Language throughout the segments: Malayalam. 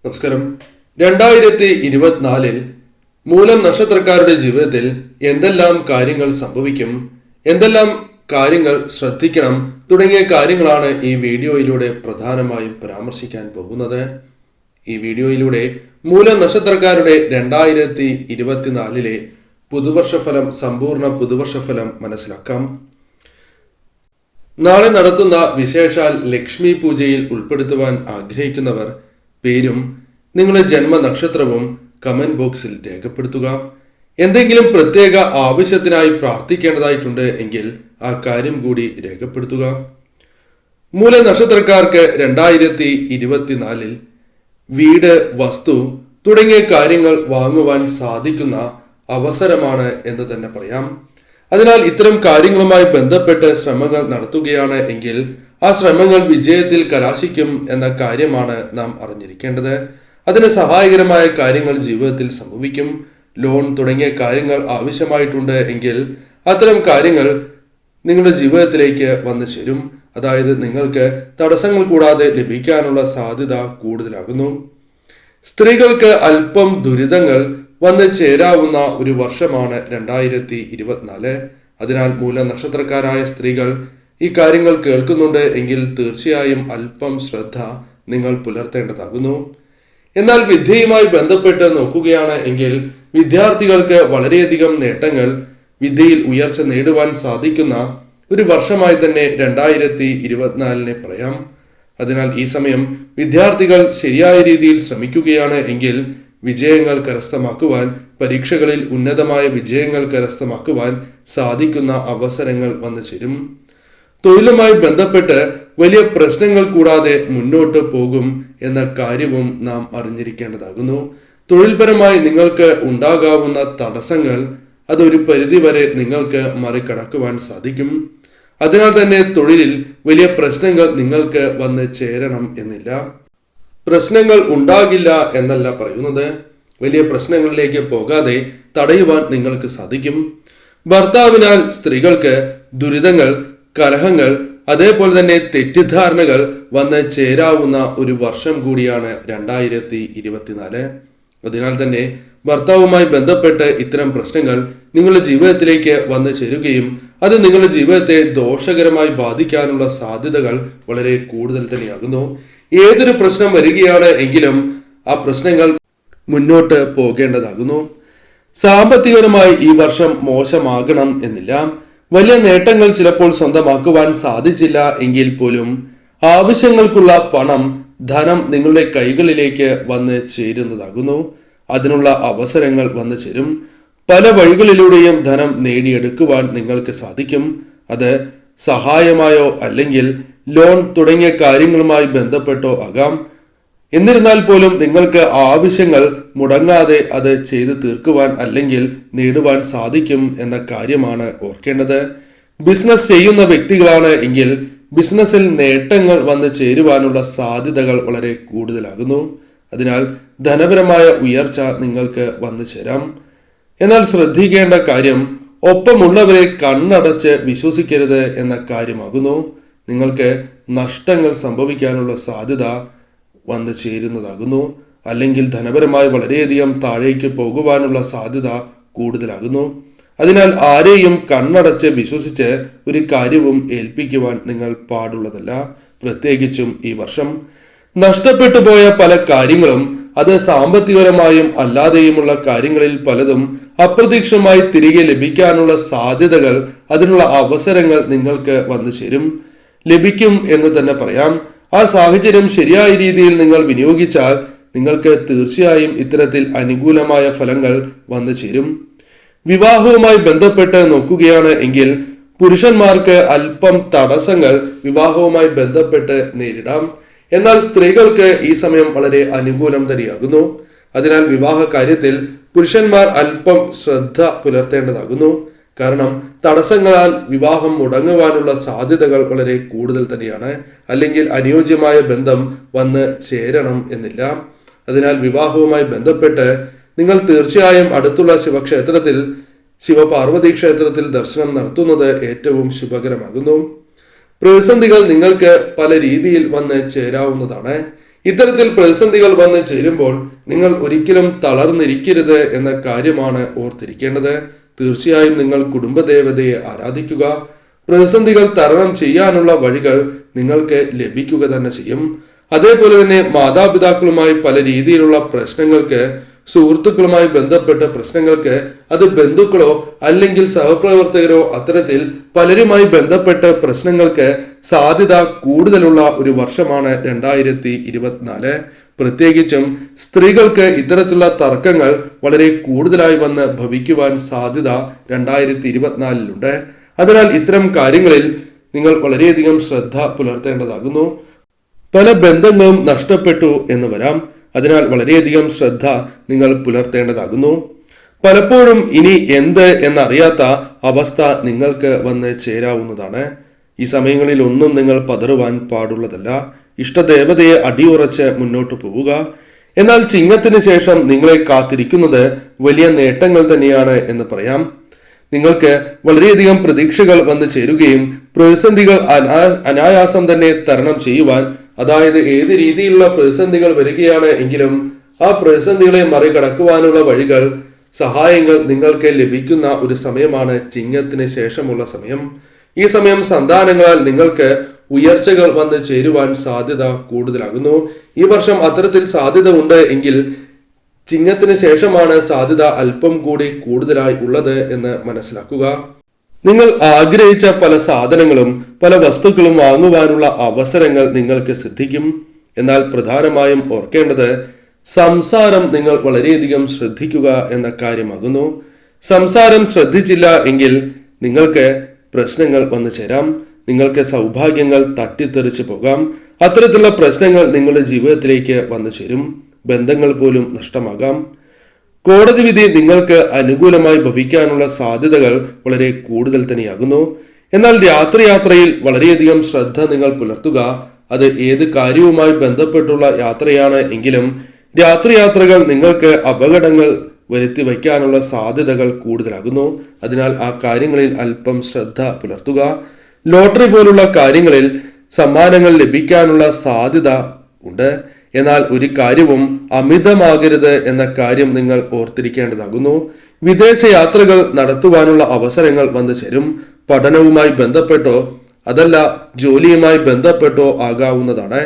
നമസ്കാരം. 2024 മൂലം നക്ഷത്രക്കാരുടെ ജീവിതത്തിൽ എന്തെല്ലാം കാര്യങ്ങൾ സംഭവിക്കും, എന്തെല്ലാം കാര്യങ്ങൾ ശ്രദ്ധിക്കണം തുടങ്ങിയ കാര്യങ്ങളാണ് ഈ വീഡിയോയിലൂടെ പ്രധാനമായും പരാമർശിക്കാൻ പോകുന്നത്. ഈ വീഡിയോയിലൂടെ മൂലം നക്ഷത്രക്കാരുടെ 2024 പുതുവർഷഫലം, സമ്പൂർണ്ണ പുതുവർഷഫലം മനസ്സിലാക്കാം. നാളെ നടത്തുന്ന വിശേഷാൽ ലക്ഷ്മി പൂജയിൽ ഉൾപ്പെടുത്തുവാൻ ആഗ്രഹിക്കുന്നവർ പേരും നിങ്ങളുടെ ജന്മനക്ഷത്രവും കമന്റ് ബോക്സിൽ രേഖപ്പെടുത്തുക. എന്തെങ്കിലും പ്രത്യേക ആവശ്യത്തിനായി പ്രാർത്ഥിക്കേണ്ടതായിട്ടുണ്ട് എങ്കിൽ ആ കാര്യം കൂടി രേഖപ്പെടുത്തുക. മൂല നക്ഷത്രക്കാർക്ക് 2024 വീട്, വസ്തു തുടങ്ങിയ കാര്യങ്ങൾ വാങ്ങുവാൻ സാധിക്കുന്ന അവസരമാണ് എന്ന് തന്നെ പറയാം. അതിനാൽ ഇത്തരം കാര്യങ്ങളുമായി ബന്ധപ്പെട്ട് ശ്രമങ്ങൾ നടത്തുകയാണ് എങ്കിൽ ആ ശ്രമങ്ങൾ വിജയത്തിൽ കലാശിക്കും എന്ന കാര്യമാണ് നാം അറിഞ്ഞിരിക്കേണ്ടത്. അതിന് സഹായകരമായ കാര്യങ്ങൾ ജീവിതത്തിൽ സംഭവിക്കും. ലോൺ തുടങ്ങിയ കാര്യങ്ങൾ ആവശ്യമായിട്ടുണ്ട് എങ്കിൽ അത്തരം കാര്യങ്ങൾ നിങ്ങളുടെ ജീവിതത്തിലേക്ക് വന്നു ചേരും. അതായത് നിങ്ങൾക്ക് തടസ്സങ്ങൾ കൂടാതെ ലഭിക്കാനുള്ള സാധ്യത കൂടുതലാകുന്നു. സ്ത്രീകൾക്ക് അല്പം ദുരിതങ്ങൾ വന്ന് ചേരാവുന്ന ഒരു വർഷമാണ് 2024. അതിനാൽ മൂല നക്ഷത്രക്കാരായ സ്ത്രീകൾ ഈ കാര്യങ്ങൾ കേൾക്കുന്നുണ്ട് എങ്കിൽ തീർച്ചയായും അല്പം ശ്രദ്ധ നിങ്ങൾ പുലർത്തേണ്ടതാകുന്നു. എന്നാൽ വിദ്യയുമായി ബന്ധപ്പെട്ട് നോക്കുകയാണ് എങ്കിൽ വിദ്യാർത്ഥികൾക്ക് വളരെയധികം നേട്ടങ്ങൾ, വിദ്യയിൽ ഉയർച്ച നേടുവാൻ സാധിക്കുന്ന ഒരു വർഷമായി തന്നെ 2024 പറയാം. അതിനാൽ ഈ സമയം വിദ്യാർത്ഥികൾ ശരിയായ രീതിയിൽ ശ്രമിക്കുകയാണ് എങ്കിൽ വിജയങ്ങൾ കരസ്ഥമാക്കുവാൻ, പരീക്ഷകളിൽ ഉന്നതമായ വിജയങ്ങൾ കരസ്ഥമാക്കുവാൻ സാധിക്കുന്ന അവസരങ്ങൾ വന്നു ചേരും. തൊഴിലുമായി ബന്ധപ്പെട്ട് വലിയ പ്രശ്നങ്ങൾ കൂടാതെ മുന്നോട്ട് പോകും എന്ന കാര്യവും നാം അറിഞ്ഞിരിക്കേണ്ടതാകുന്നു. തൊഴിൽപരമായി നിങ്ങൾക്ക് ഉണ്ടാകാവുന്ന തടസ്സങ്ങൾ അതൊരു പരിധിവരെ നിങ്ങൾക്ക് മറികടക്കുവാൻ സാധിക്കും. അതിനാൽ തന്നെ തൊഴിലിൽ വലിയ പ്രശ്നങ്ങൾ നിങ്ങൾക്ക് വന്ന് ചേരണം എന്നില്ല. പ്രശ്നങ്ങൾ ഉണ്ടാകില്ല എന്നല്ല പറയുന്നത്, വലിയ പ്രശ്നങ്ങളിലേക്ക് പോകാതെ തടയുവാൻ നിങ്ങൾക്ക് സാധിക്കും. ഭർത്താവിനാൽ സ്ത്രീകൾക്ക് ദുരിതങ്ങൾ, കലഹങ്ങൾ, അതേപോലെ തന്നെ തെറ്റിദ്ധാരണകൾ വന്ന് ചേരാവുന്ന ഒരു വർഷം കൂടിയാണ് 2024. അതിനാൽ തന്നെ ഭർത്താവുമായി ബന്ധപ്പെട്ട് ഇത്തരം പ്രശ്നങ്ങൾ നിങ്ങളുടെ ജീവിതത്തിലേക്ക് വന്നു ചേരുകയും അത് നിങ്ങളുടെ ജീവിതത്തെ ദോഷകരമായി ബാധിക്കാനുള്ള സാധ്യതകൾ വളരെ കൂടുതൽ തന്നെയാകുന്നു. ഏതൊരു പ്രശ്നം വരികയാണ് എങ്കിലും ആ പ്രശ്നങ്ങൾ മുന്നോട്ട് പോകേണ്ടതാകുന്നു. സാമ്പത്തികപരമായി ഈ വർഷം മോശമാകണം എന്നില്ല. വലിയ നേട്ടങ്ങൾ ചിലപ്പോൾ സ്വന്തമാക്കുവാൻ സാധിച്ചില്ല എങ്കിൽ പോലും ആവശ്യങ്ങൾക്കുള്ള പണം, ധനം നിങ്ങളുടെ കൈകളിലേക്ക് വന്ന് ചേരുന്നതാകുന്നു. അതിനുള്ള അവസരങ്ങൾ വന്നു ചേരും. പല വഴികളിലൂടെയും ധനം നേടിയെടുക്കുവാൻ നിങ്ങൾക്ക് സാധിക്കും. അത് സഹായമായോ അല്ലെങ്കിൽ ലോൺ തുടങ്ങിയ കാര്യങ്ങളുമായി ബന്ധപ്പെട്ടോ ആകാം. എന്നിരുന്നാൽ പോലും നിങ്ങൾക്ക് ആവശ്യങ്ങൾ മുടങ്ങാതെ അത് ചെയ്തു തീർക്കുവാൻ അല്ലെങ്കിൽ നേടുവാൻ സാധിക്കും എന്ന കാര്യമാണ് ഓർക്കേണ്ടത്. ബിസിനസ് ചെയ്യുന്ന വ്യക്തികളാണ് എങ്കിൽ ബിസിനസ്സിൽ നേട്ടങ്ങൾ വന്ന് ചേരുവാനുള്ള സാധ്യതകൾ വളരെ കൂടുതലാകുന്നു. അതിനാൽ ധനപരമായ ഉയർച്ച നിങ്ങൾക്ക് വന്നു ചേരാം. എന്നാൽ ശ്രദ്ധിക്കേണ്ട കാര്യം ഒപ്പമുള്ളവരെ കണ്ണടച്ച് വിശ്വസിക്കരുത് എന്ന കാര്യമാകുന്നു. നിങ്ങൾക്ക് നഷ്ടങ്ങൾ സംഭവിക്കാനുള്ള സാധ്യത വന്നു ചേരുന്നതാകുന്നു. അല്ലെങ്കിൽ ധനപരമായി വളരെയധികം താഴേക്ക് പോകുവാനുള്ള സാധ്യത കൂടുതലാകുന്നു. അതിനാൽ ആരെയും കണ്ണടച്ച് വിശ്വസിച്ച് ഒരു കാര്യവും ഏൽപ്പിക്കുവാൻ നിങ്ങൾ പാടുള്ളതല്ല. പ്രത്യേകിച്ചും ഈ വർഷം നഷ്ടപ്പെട്ടു പോയ പല കാര്യങ്ങളും, അത് സാമ്പത്തികപരമായും അല്ലാതെയുമുള്ള കാര്യങ്ങളിൽ പലതും അപ്രതീക്ഷിതമായി തിരികെ ലഭിക്കാനുള്ള സാധ്യതകൾ, അതിനുള്ള അവസരങ്ങൾ നിങ്ങൾക്ക് വന്നു ചേരും, ലഭിക്കും എന്ന് തന്നെ പറയാം. ആ സാഹചര്യം ശരിയായ രീതിയിൽ നിങ്ങൾ വിനിയോഗിച്ചാൽ നിങ്ങൾക്ക് തീർച്ചയായും ഇത്തരത്തിൽ അനുകൂലമായ ഫലങ്ങൾ വന്നു ചേരും. വിവാഹവുമായി ബന്ധപ്പെട്ട് നോക്കുകയാണ് എങ്കിൽ പുരുഷന്മാർക്ക് അല്പം തടസ്സങ്ങൾ വിവാഹവുമായി ബന്ധപ്പെട്ട് നേരിടാം. എന്നാൽ സ്ത്രീകൾക്ക് ഈ സമയം വളരെ അനുകൂലം തന്നെയാകുന്നു. അതിനാൽ വിവാഹ കാര്യത്തിൽ പുരുഷന്മാർ അല്പം ശ്രദ്ധ പുലർത്തേണ്ടതാകുന്നു. കാരണം തടസ്സങ്ങളാൽ വിവാഹം മുടങ്ങുവാനുള്ള സാധ്യതകൾ വളരെ കൂടുതൽ തന്നെയാണ്. അല്ലെങ്കിൽ അനുയോജ്യമായ ബന്ധം വന്ന് ചേരണം എന്നില്ല. അതിനാൽ വിവാഹവുമായി ബന്ധപ്പെട്ട് നിങ്ങൾ തീർച്ചയായും അടുത്തുള്ള ശിവക്ഷേത്രത്തിൽ, ശിവപാർവതി ക്ഷേത്രത്തിൽ ദർശനം നടത്തുന്നത് ഏറ്റവും ശുഭകരമാകുന്നു. പ്രതിസന്ധികൾ നിങ്ങൾക്ക് പല രീതിയിൽ വന്ന് ചേരാവുന്നതാണ്. ഇത്തരത്തിൽ പ്രതിസന്ധികൾ വന്ന് ചേരുമ്പോൾ നിങ്ങൾ ഒരിക്കലും തളർന്നിരിക്കരുത് എന്ന കാര്യമാണ് ഓർത്തിരിക്കേണ്ടത്. തീർച്ചയായും നിങ്ങൾ കുടുംബദേവതയെ ആരാധിക്കുക. പ്രതിസന്ധികൾ തരണം ചെയ്യാനുള്ള വഴികൾ നിങ്ങൾക്ക് ലഭിക്കുക തന്നെ ചെയ്യും. അതേപോലെ തന്നെ മാതാപിതാക്കളുമായി പല രീതിയിലുള്ള പ്രശ്നങ്ങൾക്ക്, സുഹൃത്തുക്കളുമായി ബന്ധപ്പെട്ട പ്രശ്നങ്ങൾക്ക്, അത് ബന്ധുക്കളോ അല്ലെങ്കിൽ സഹപ്രവർത്തകരോ അത്തരത്തിൽ പലരുമായി ബന്ധപ്പെട്ട പ്രശ്നങ്ങൾക്ക് സാധ്യത കൂടുതലുള്ള ഒരു വർഷമാണ് 2024. പ്രത്യേകിച്ചും സ്ത്രീകൾക്ക് ഇത്തരത്തിലുള്ള തർക്കങ്ങൾ വളരെ കൂടുതലായി വന്ന് ഭവിക്കുവാൻ സാധ്യത 2024 അതിനാൽ ഇത്തരം കാര്യങ്ങളിൽ നിങ്ങൾ വളരെയധികം ശ്രദ്ധ പുലർത്തേണ്ടതാകുന്നു. പല ബന്ധങ്ങളും നഷ്ടപ്പെട്ടു എന്ന് വരാം. അതിനാൽ വളരെയധികം ശ്രദ്ധ നിങ്ങൾ പുലർത്തേണ്ടതാകുന്നു. പലപ്പോഴും ഇനി എന്ത് എന്നറിയാത്ത അവസ്ഥ നിങ്ങൾക്ക് വന്ന് ചേരാവുന്നതാണ്. ഈ സമയങ്ങളിൽ ഒന്നും നിങ്ങൾ പതറുവാൻ പാടുള്ളതല്ല. ഇഷ്ടദേവതയെ അടിയുറച്ച് മുന്നോട്ട് പോവുക. എന്നാൽ ചിങ്ങത്തിന് ശേഷം നിങ്ങളെ കാത്തിരിക്കുന്നത് വലിയ നേട്ടങ്ങൾ തന്നെയാണ് എന്ന് പറയാം. നിങ്ങൾക്ക് വളരെയധികം പ്രതീക്ഷകൾ വന്നു ചേരുകയും പ്രതിസന്ധികൾ അനായാസം തന്നെ തരണം ചെയ്യുവാൻ, അതായത് ഏത് രീതിയിലുള്ള പ്രതിസന്ധികൾ വരികയാണ് എങ്കിലും ആ പ്രതിസന്ധികളെ മറികടക്കുവാനുള്ള വഴികൾ, സഹായങ്ങൾ നിങ്ങൾക്ക് ലഭിക്കുന്ന ഒരു സമയമാണ് ചിങ്ങത്തിന് ശേഷമുള്ള സമയം. ഈ സമയം സന്താനങ്ങളാൽ നിങ്ങൾക്ക് ഉയർച്ചകൾ വന്ന് ചേരുവാൻ സാധ്യത കൂടുതലാകുന്നു. ഈ വർഷം അത്തരത്തിൽ സാധ്യത ഉണ്ട് എങ്കിൽ ചിങ്ങത്തിന് ശേഷമാണ് സാധ്യത അല്പം കൂടി കൂടുതലായി ഉള്ളത് എന്ന് മനസ്സിലാക്കുക. നിങ്ങൾ ആഗ്രഹിച്ച പല സാധനങ്ങളും പല വസ്തുക്കളും വാങ്ങുവാനുള്ള അവസരങ്ങൾ നിങ്ങൾക്ക് സിദ്ധിക്കും. എന്നാൽ പ്രധാനമായും ഓർക്കേണ്ടത് സംസാരം നിങ്ങൾ വളരെയധികം ശ്രദ്ധിക്കുക എന്ന കാര്യമാകുന്നു. സംസാരം ശ്രദ്ധിച്ചില്ല എങ്കിൽ നിങ്ങൾക്ക് പ്രശ്നങ്ങൾ വന്നു ചേരാം. നിങ്ങൾക്ക് സൗഭാഗ്യങ്ങൾ തട്ടിത്തെറിച്ചു പോകാം. അത്തരത്തിലുള്ള പ്രശ്നങ്ങൾ നിങ്ങളുടെ ജീവിതത്തിലേക്ക് വന്നു ചേരും. ബന്ധങ്ങൾ പോലും നഷ്ടമാകാം. കോടതി വിധി നിങ്ങൾക്ക് അനുകൂലമായി ഭവിക്കാനുള്ള സാധ്യതകൾ വളരെ കൂടുതൽ തന്നെയാകുന്നു. എന്നാൽ രാത്രിയാത്രയിൽ വളരെയധികം ശ്രദ്ധ നിങ്ങൾ പുലർത്തുക. അത് ഏത് കാര്യവുമായി ബന്ധപ്പെട്ടുള്ള യാത്രയാണ് എങ്കിലും രാത്രിയാത്രകൾ നിങ്ങൾക്ക് അപകടങ്ങൾ വരുത്തി വയ്ക്കാനുള്ള സാധ്യതകൾ കൂടുതലാകുന്നു. അതിനാൽ ആ കാര്യങ്ങളിൽ അല്പം ശ്രദ്ധ പുലർത്തുക. ലോട്ടറി പോലുള്ള കാര്യങ്ങളിൽ സമ്മാനങ്ങൾ ലഭിക്കാനുള്ള സാധ്യത ഉണ്ട്. എന്നാൽ ഒരു കാര്യവും അമിതമാകരുത് എന്ന കാര്യം നിങ്ങൾ ഓർത്തിരിക്കേണ്ടതാകുന്നു. വിദേശ യാത്രകൾ നടത്തുവാനുള്ള അവസരങ്ങൾ വന്നു ചേരും. പഠനവുമായി ബന്ധപ്പെട്ടോ അതല്ല ജോലിയുമായി ബന്ധപ്പെട്ടോ ആകാവുന്നതാണ്.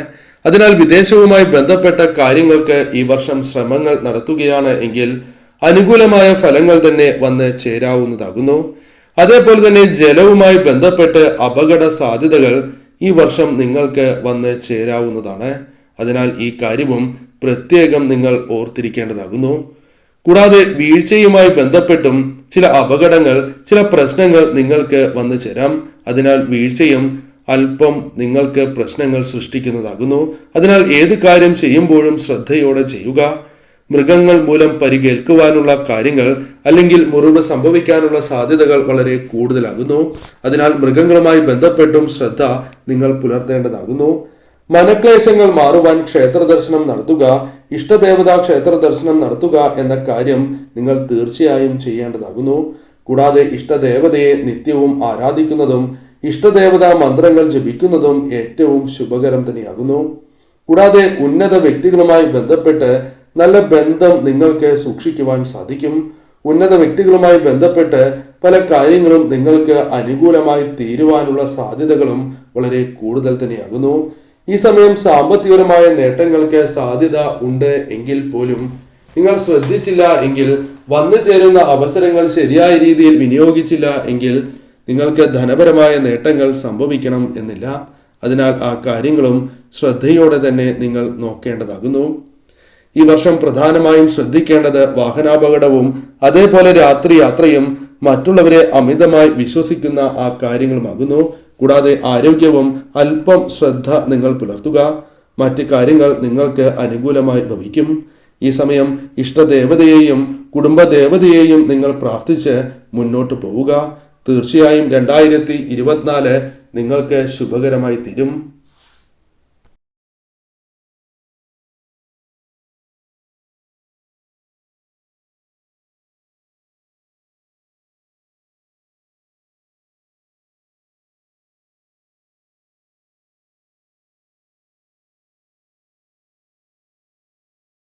അതിനാൽ വിദേശവുമായി ബന്ധപ്പെട്ട കാര്യങ്ങൾക്ക് ഈ വർഷം ശ്രമങ്ങൾ നടത്തുകയാണ് എങ്കിൽ അനുകൂലമായ ഫലങ്ങൾ തന്നെ വന്ന് ചേരാവുന്നതാകുന്നു. അതേപോലെ തന്നെ ജലവുമായി ബന്ധപ്പെട്ട് അപകട സാധ്യതകൾ ഈ വർഷം നിങ്ങൾക്ക് വന്ന് ചേരാവുന്നതാണ്. അതിനാൽ ഈ കാര്യവും പ്രത്യേകം നിങ്ങൾ ഓർത്തിരിക്കേണ്ടതാകുന്നു. കൂടാതെ വീഴ്ചയുമായി ബന്ധപ്പെട്ടും ചില അപകടങ്ങൾ, ചില പ്രശ്നങ്ങൾ നിങ്ങൾക്ക് വന്നു ചേരാം. അതിനാൽ വീഴ്ചയും അല്പം നിങ്ങൾക്ക് പ്രശ്നങ്ങൾ സൃഷ്ടിക്കുന്നതാകുന്നു. അതിനാൽ ഏത് കാര്യം ചെയ്യുമ്പോഴും ശ്രദ്ധയോടെ ചെയ്യുക. മൃഗങ്ങൾ മൂലം പരിക്കേൽക്കുവാനുള്ള കാര്യങ്ങൾ അല്ലെങ്കിൽ മുറിവ് സംഭവിക്കാനുള്ള സാധ്യതകൾ വളരെ കൂടുതലാകുന്നു. അതിനാൽ മൃഗങ്ങളുമായി ബന്ധപ്പെട്ടും ശ്രദ്ധ നിങ്ങൾ പുലർത്തേണ്ടതാകുന്നു. മനക്ലേശങ്ങൾ മാറുവാൻ ക്ഷേത്ര ദർശനം നടത്തുക, ഇഷ്ടദേവതാ ക്ഷേത്ര ദർശനം നടത്തുക എന്ന കാര്യം നിങ്ങൾ തീർച്ചയായും ചെയ്യേണ്ടതാകുന്നു. കൂടാതെ ഇഷ്ടദേവതയെ നിത്യവും ആരാധിക്കുന്നതും ഇഷ്ടദേവതാ മന്ത്രങ്ങൾ ജപിക്കുന്നതും ഏറ്റവും ശുഭകരം തന്നെയാകുന്നു. കൂടാതെ ഉന്നത വ്യക്തികളുമായി ബന്ധപ്പെട്ട് നല്ല ബന്ധം നിങ്ങൾക്ക് സൂക്ഷിക്കുവാൻ സാധിക്കും. ഉന്നത വ്യക്തികളുമായി ബന്ധപ്പെട്ട് പല കാര്യങ്ങളും നിങ്ങൾക്ക് അനുകൂലമായി തീരുവാനുള്ള സാധ്യതകളും വളരെ കൂടുതൽ തന്നെയാകുന്നു. ഈ സമയം സാമ്പത്തികപരമായ നേട്ടങ്ങൾക്ക് സാധ്യത ഉണ്ട് എങ്കിൽ പോലും നിങ്ങൾ ശ്രദ്ധിച്ചില്ല എങ്കിൽ, വന്നു ചേരുന്ന അവസരങ്ങൾ ശരിയായ രീതിയിൽ വിനിയോഗിച്ചില്ല എങ്കിൽ നിങ്ങൾക്ക് ധനപരമായ നേട്ടങ്ങൾ സംഭവിക്കണം എന്നില്ല. അതിനാൽ ആ കാര്യങ്ങളും ശ്രദ്ധയോടെ തന്നെ നിങ്ങൾ നോക്കേണ്ടതാകുന്നു. ഈ വർഷം പ്രധാനമായും ശ്രദ്ധിക്കേണ്ടത് വാഹനാപകടവും അതേപോലെ രാത്രി യാത്രയും മറ്റുള്ളവരെ അമിതമായി വിശ്വസിക്കുന്ന ആ കാര്യങ്ങളുമാകുന്നു. കൂടാതെ ആരോഗ്യവും അല്പം ശ്രദ്ധ നിങ്ങൾ പുലർത്തുക. മറ്റ് കാര്യങ്ങൾ നിങ്ങൾക്ക് അനുകൂലമായി ഭവിക്കും. ഈ സമയം ഇഷ്ടദേവതയെയും കുടുംബദേവതയെയും നിങ്ങൾ പ്രാർത്ഥിച്ച് മുന്നോട്ട് പോവുക. തീർച്ചയായും 2024 നിങ്ങൾക്ക് ശുഭകരമായി തീരും.